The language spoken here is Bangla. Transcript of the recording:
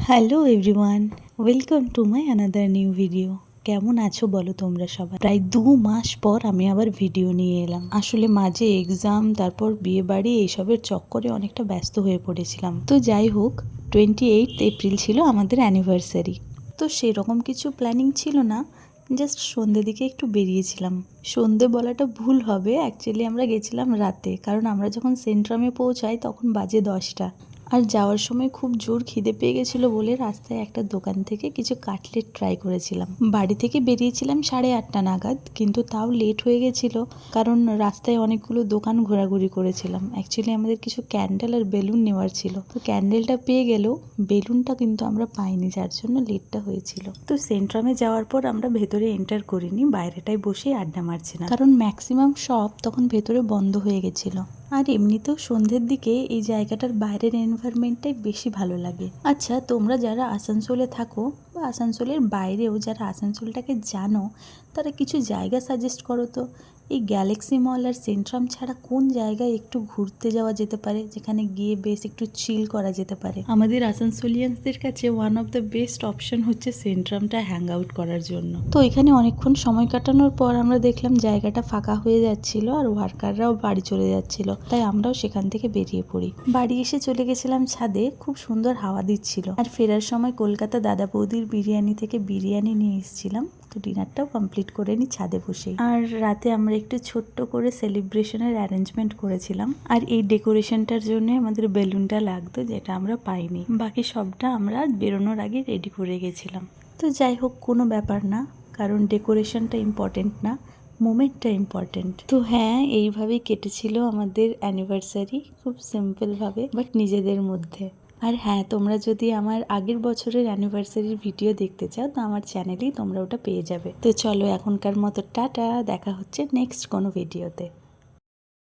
Hello everyone, welcome to my another new video. কেমন আছো বলো তোমরা সবাই? প্রায় 2 মাস পর আমি আবার ভিডিও নিয়ে এলাম। আসলে মাঝে এক্সাম, তারপর বিয়ে বাড়ি, এইসবের চক্করে অনেকটা ব্যস্ত হয়ে পড়েছিলাম। তো যাই হোক, 28 এপ্রিল ছিল আমাদের অ্যানিভার্সারি। তো সেরকম কিছু প্ল্যানিং ছিল না, জাস্ট সন্ধ্যে দিকে একটু বেরিয়েছিলাম। সন্ধ্যে বলাটা ভুল হবে, অ্যাকচুয়ালি আমরা গেছিলাম রাতে, কারণ আমরা যখন সেন্ট্রামে পৌঁছাই তখন বাজে 10টা। আর যাওয়ার সময় খুব জোর খিদে পেয়ে গেছিলো বলে রাস্তায় একটা দোকান থেকে কিছু কাটলেট ট্রাই করেছিলাম। বাড়ি থেকে বেরিয়েছিলাম 8:30 নাগাদ, কিন্তু তাও লেট হয়ে গেছিলো কারণ রাস্তায় অনেকগুলো দোকান ঘোরাঘুরি করেছিলাম। অ্যাকচুয়ালি আমাদের কিছু ক্যান্ডেল আর বেলুন নেওয়ার ছিল, তো ক্যান্ডেলটা পেয়ে গেলেও বেলুনটা কিন্তু আমরা পাইনি, যার জন্য লেটটা হয়েছিল। তো সেন্ট্রামে যাওয়ার পর আমরা ভেতরে এন্টার করিনি, বাইরেটাই বসে আড্ডা মারছিলাম, কারণ ম্যাক্সিমাম শপ তখন ভেতরে বন্ধ হয়ে গেছিলো। আর এমনিতেও সন্ধ্যের দিকে এই জায়গাটার বাইরের এনভায়রনমেন্টটাই বেশি ভালো লাগে। আচ্ছা, তোমরা যারা আসানসোলে থাকো বা আসানসোলের বাইরেও যারা আসানসোলটাকে জানো, তারা কিছু জায়গা সাজেস্ট করো তো। এই গ্যালাক্সি মল আর সেন্ট্রাম ছাড়া কোন জায়গায় একটু ঘুরতে যাওয়া যেতে পারে, যেখানে গিয়ে বেশ একটু চিল করা যেতে পারে? আমাদের আসানসোলিয়ানসদের কাছে one of the best option হচ্ছে সেন্ট্রামটা হ্যাং আউট করার জন্য। তো এখানে অনেকক্ষণ সময় কাটানোর পর আমরা দেখলাম জায়গাটা ফাঁকা হয়ে যাচ্ছিল আর ওয়ার্কাররাও বাড়ি চলে যাচ্ছিল, তাই আমরাও সেখান থেকে বেরিয়ে পড়ি। বাড়ি এসে চলে গেছিলাম ছাদে, খুব সুন্দর হাওয়া দিচ্ছিল। আর ফেরার সময় কলকাতা দাদা বৌদির বিরিয়ানি থেকে বিরিয়ানি নিয়ে এসেছিলাম, তো ডিনারটাও কমপ্লিট করে নি ছাদে বসেই। আর রাতে আমরা একটু ছোট্ট করে সেলিব্রেশনের অ্যারেঞ্জমেন্ট করেছিলাম, আর এই ডেকোরেশনটার জন্য আমাদের বেলুনটা লাগতো, যেটা আমরা পাইনি। বাকি সবটা আমরা বেরোনোর আগে রেডি করে গেছিলাম। তো যাই হোক, কোনো ব্যাপার না, কারণ ডেকোরেশনটা ইম্পর্টেন্ট না, মোমেন্টটা ইম্পর্টেন্ট। তো হ্যাঁ, এইভাবেই কেটেছিল আমাদের অ্যানিভার্সারি, খুব সিম্পলভাবে, বাট নিজেদের মধ্যে। আর হ্যাঁ, তোমরা যদি আমার আগের বছরের অ্যানিভার্সারির ভিডিও দেখতে চাও, তো আমার চ্যানেলেই তোমরা ওটা পেয়ে যাবে। তো চলো, এখনকার মতো টাটা, দেখা হচ্ছে নেক্সট কোনো ভিডিওতে।